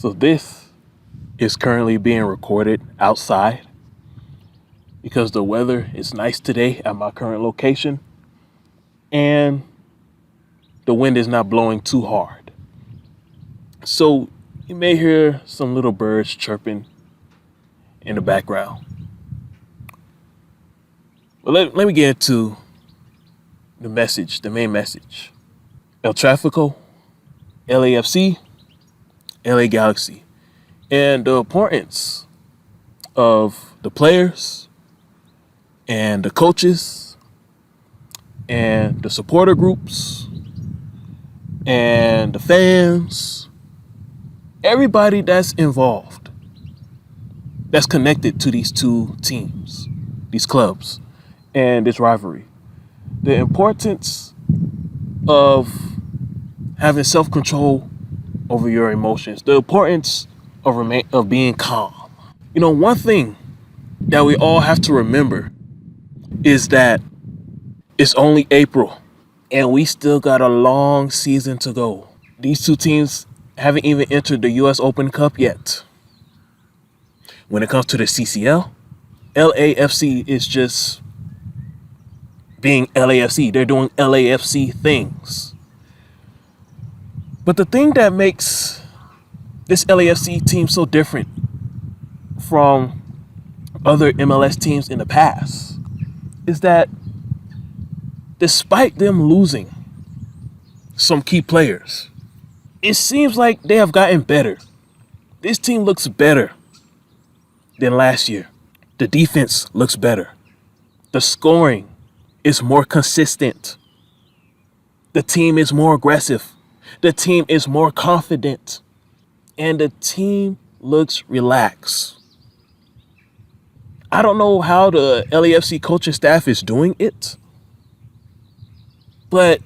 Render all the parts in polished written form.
So this is currently being recorded outside because the weather is nice today at my current location and the wind is not blowing too hard. So you may hear some little birds chirping in the background. But let me get into the main message. El Tráfico, LAFC, LA Galaxy, and the importance of the players and the coaches and the supporter groups and the fans, everybody that's involved, that's connected to these two teams, these clubs, and this rivalry. The importance of having self-control over your emotions, the importance of being calm. You know, one thing that we all have to remember is that it's only April and we still got a long season to go. These two teams haven't even entered the US Open Cup yet. When it comes to the CCL, LAFC is just being LAFC. They're doing LAFC things. But the thing that makes this LAFC team so different from other MLS teams in the past is that despite them losing some key players, it seems like they have gotten better. This team looks better than last year. The defense looks better. The scoring is more consistent. The team is more aggressive. The team is more confident. And the team looks relaxed. I don't know how the LAFC coaching staff is doing it, but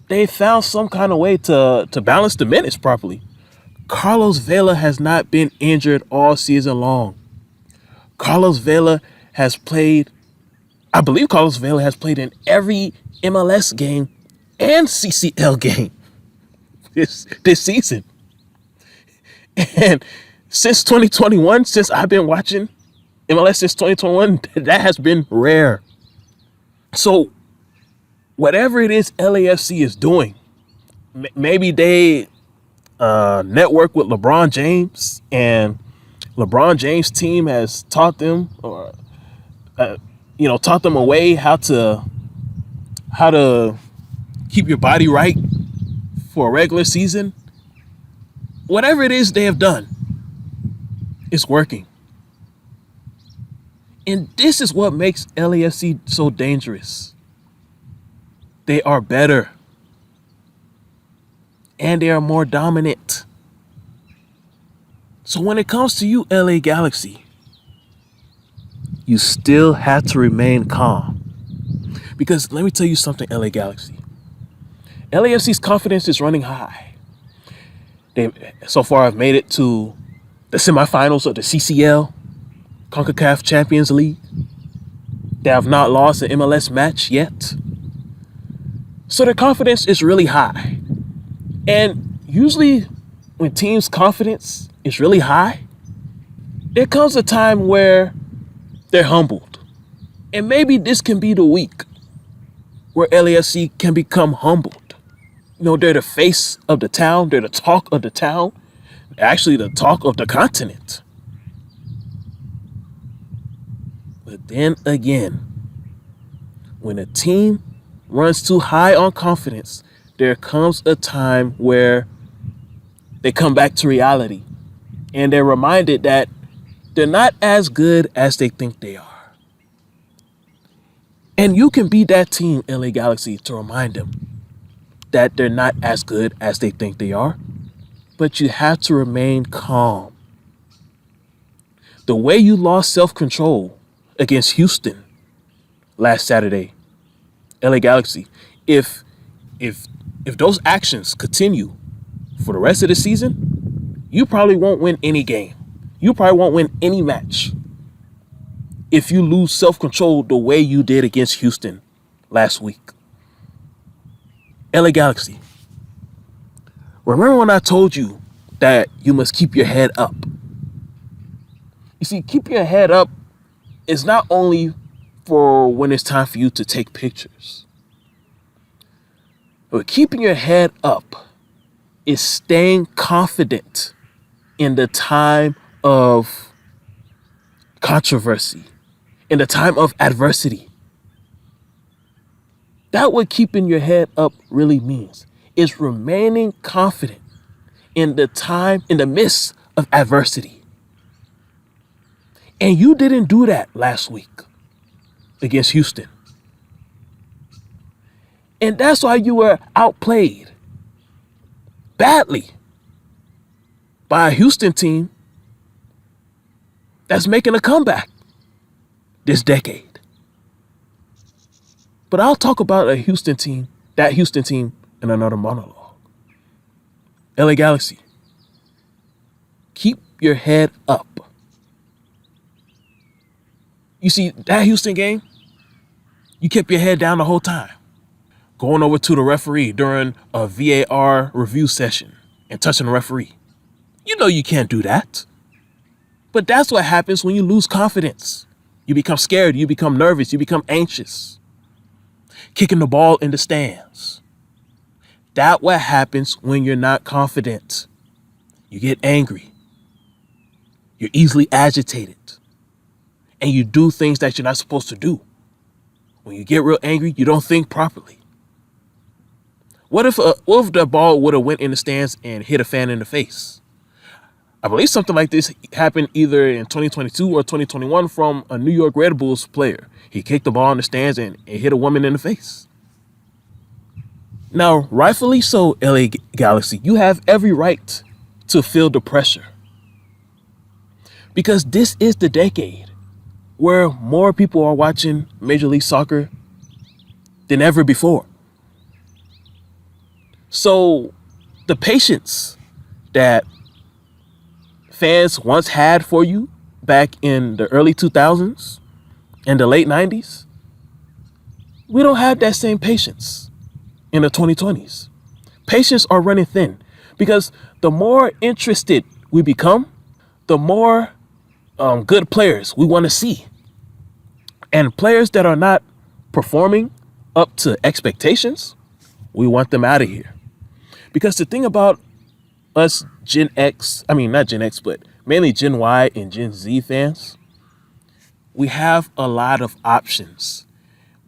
they found some kind of way to balance the minutes properly. Carlos Vela has not been injured all season long. Carlos Vela has played, I believe Carlos Vela has played in every MLS game and CCL game this season. And since 2021, since I've been watching MLS since 2021, that has been rare. So whatever it is LAFC is doing, maybe they network with LeBron James and LeBron James' team has taught them or taught them a way how to keep your body right for a regular season. Whatever it is they have done, it's working. And this is what makes LAFC so dangerous. They are better. And they are more dominant. So when it comes to you, LA Galaxy, you still have to remain calm. Because let me tell you something, LA Galaxy. LAFC's confidence is running high. They so far have made it to the semifinals of the CCL, CONCACAF Champions League. They have not lost an MLS match yet. So their confidence is really high. And usually when teams' confidence is really high, there comes a time where they're humbled. And maybe this can be the week where LAFC can become humbled. You know, they're the face of the town. They're the talk of the town. Actually, the talk of the continent. But then again, when a team runs too high on confidence, there comes a time where they come back to reality and they're reminded that they're not as good as they think they are. And you can be that team, LA Galaxy, to remind them that they're not as good as they think they are, but you have to remain calm. The way you lost self-control against Houston last Saturday, LA Galaxy, if those actions continue for the rest of the season, you probably won't win any game. You probably won't win any match if you lose self-control the way you did against Houston last week. LA Galaxy, remember when I told you that you must keep your head up. You see, keep your head up is not only for when it's time for you to take pictures, but keeping your head up is staying confident in the time of controversy, in the time of adversity. That's what keeping your head up really means, is remaining confident in the midst of adversity. And you didn't do that last week against Houston. And that's why you were outplayed badly by a Houston team that's making a comeback this decade. But I'll talk about that Houston team in another monologue. LA Galaxy, keep your head up. You see, that Houston game, you kept your head down the whole time. Going over to the referee during a VAR review session and touching the referee. You know you can't do that. But that's what happens when you lose confidence. You become scared, you become nervous, you become anxious. Kicking the ball in the stands. That's what happens when you're not confident. You get angry. You're easily agitated. And you do things that you're not supposed to do. When you get real angry, you don't think properly. What if the ball would have went in the stands and hit a fan in the face? I believe something like this happened either in 2022 or 2021 from a New York Red Bulls player. He kicked the ball in the stands and it hit a woman in the face. Now, rightfully so, LA Galaxy, you have every right to feel the pressure. Because this is the decade where more people are watching Major League Soccer than ever before. So the patience that fans once had for you back in the early 2000s and the late 90s, we don't have that same patience in the 2020s. Patience are running thin because the more interested we become, the more good players we want to see. And players that are not performing up to expectations, we want them out of here. Because the thing about us not Gen X, but mainly Gen Y and Gen Z fans, we have a lot of options.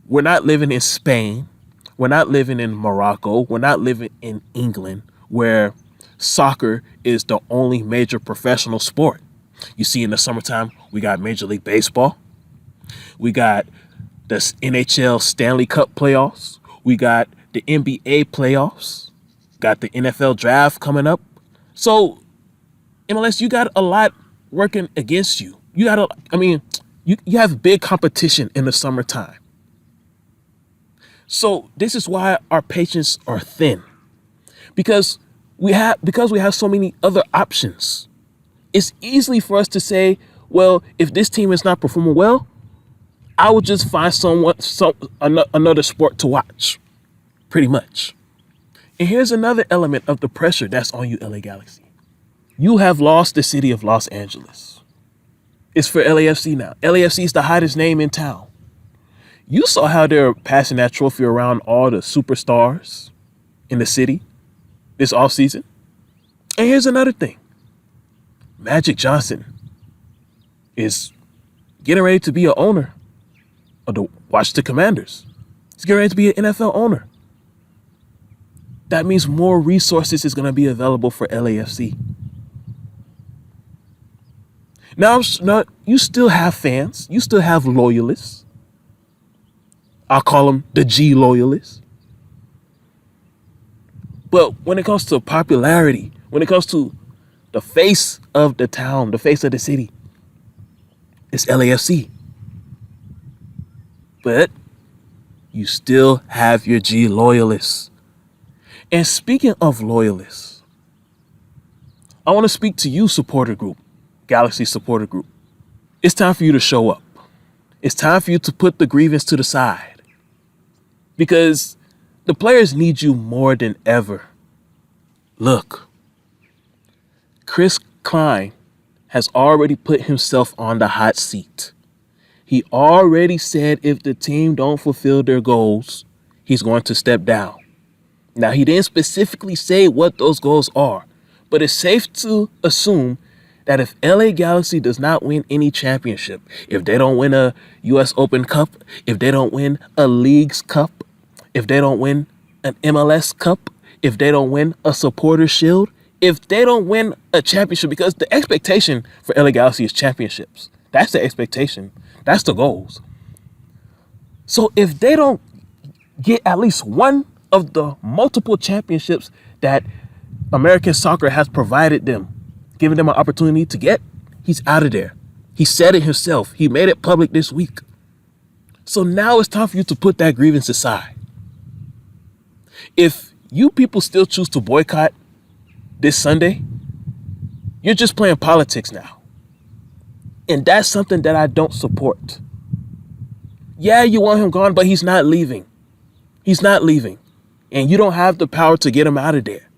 We're not living in Spain. We're not living in Morocco. We're not living in England, where soccer is the only major professional sport. You see, in the summertime, we got Major League Baseball. We got the NHL Stanley Cup playoffs. We got the NBA playoffs. Got the NFL draft coming up. So, MLS, you got a lot working against you. You have big competition in the summertime. So this is why our patience are thin. Because we have so many other options. It's easy for us to say, well, if this team is not performing well, I would just find another sport to watch. Pretty much. And here's another element of the pressure that's on you, LA Galaxy. You have lost the city of Los Angeles. It's for LAFC now. LAFC is the hottest name in town. You saw how they're passing that trophy around all the superstars in the city this offseason. And here's another thing. Magic Johnson is getting ready to be an owner of the Washington Commanders. He's getting ready to be an NFL owner. That means more resources is going to be available for LAFC. Now, you still have fans. You still have loyalists. I'll call them the G loyalists. But when it comes to popularity, when it comes to the face of the town, the face of the city, it's LAFC. But you still have your G loyalists. And speaking of loyalists, I want to speak to you, supporter group, Galaxy supporter group. It's time for you to show up. It's time for you to put the grievance to the side. Because the players need you more than ever. Look, Chris Klein has already put himself on the hot seat. He already said if the team don't fulfill their goals, he's going to step down. Now, he didn't specifically say what those goals are, but it's safe to assume that if LA Galaxy does not win any championship, if they don't win a US Open Cup, if they don't win a Leagues Cup, if they don't win an MLS Cup, if they don't win a Supporters Shield, if they don't win a championship, because the expectation for LA Galaxy is championships. That's the expectation. That's the goals. So if they don't get at least one of the multiple championships that American soccer has provided them, giving them an opportunity to get, he's out of there. He said it himself. He made it public this week. So now it's time for you to put that grievance aside. If you people still choose to boycott this Sunday, you're just playing politics now. And that's something that I don't support. Yeah, you want him gone, but he's not leaving. He's not leaving. And you don't have the power to get him out of there.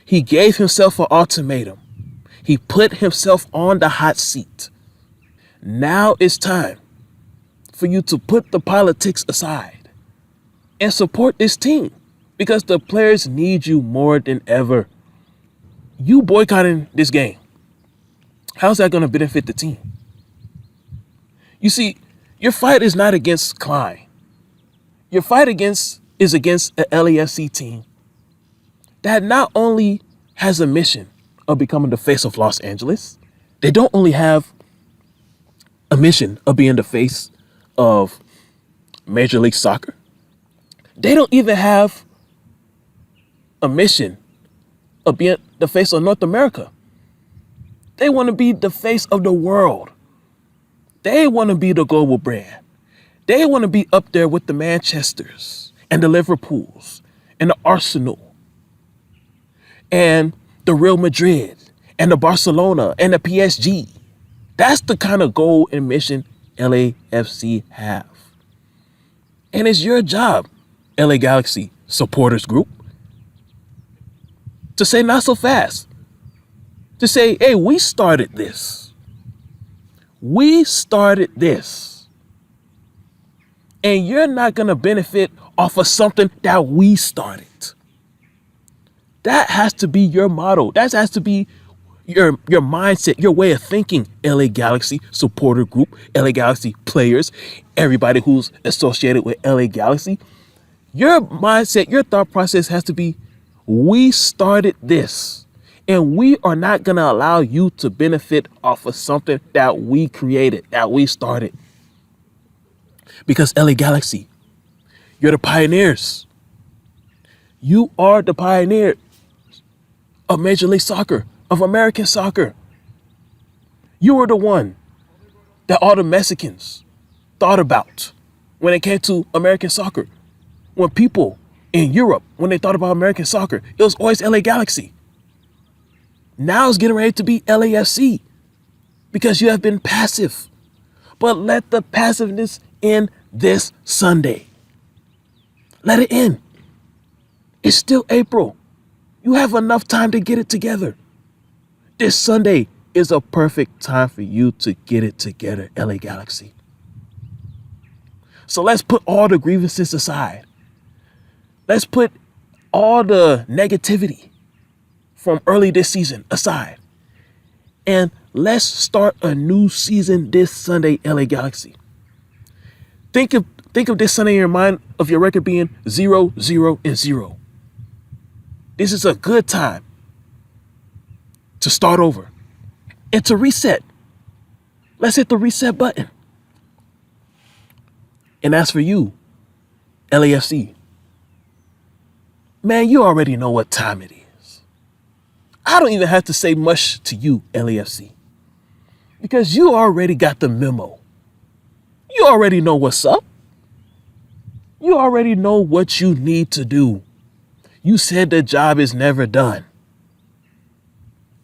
He gave himself an ultimatum. He put himself on the hot seat. Now it's time for you to put the politics aside and support this team, because the players need you more than ever. You boycotting this game, how's that going to benefit the team? You see, your fight is not against Klein. Your fight is against an LAFC team that not only has a mission of becoming the face of Los Angeles, they don't only have a mission of being the face of Major League Soccer. They don't even have a mission of being the face of North America. They want to be the face of the world. They want to be the global brand. They want to be up there with the Manchesters and the Liverpools and the Arsenal and the Real Madrid and the Barcelona and the PSG. That's the kind of goal and mission LAFC have. And it's your job, LA Galaxy Supporters Group, to say not so fast. To say, hey, we started this. We started this. And you're not going to benefit off of something that we started. That has to be your motto. That has to be your mindset, your way of thinking, LA Galaxy Supporter Group, LA Galaxy players, everybody who's associated with LA Galaxy. Your mindset, your thought process has to be, we started this, and we are not going to allow you to benefit off of something that we created, that we started. Because LA Galaxy, you're the pioneers. You are the pioneer of Major League Soccer, of American soccer. You were the one that all the Mexicans thought about when it came to American soccer. When people in Europe, when they thought about American soccer, it was always LA Galaxy. Now it's getting ready to be LAFC because you have been passive. But let the passiveness end this Sunday. Let it end. It's still April. You have enough time to get it together. This Sunday is a perfect time for you to get it together, LA Galaxy. So let's put all the grievances aside. Let's put all the negativity from early this season aside. And let's start a new season this Sunday, LA Galaxy. Think of this Sunday in your mind of your record being 0-0-0. This is a good time to start over and to reset. Let's hit the reset button. And as for you, LAFC, man, you already know what time it is. I don't even have to say much to you, LAFC, because you already got the memo. You already know what's up. You already know what you need to do. You said the job is never done.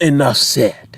Enough said.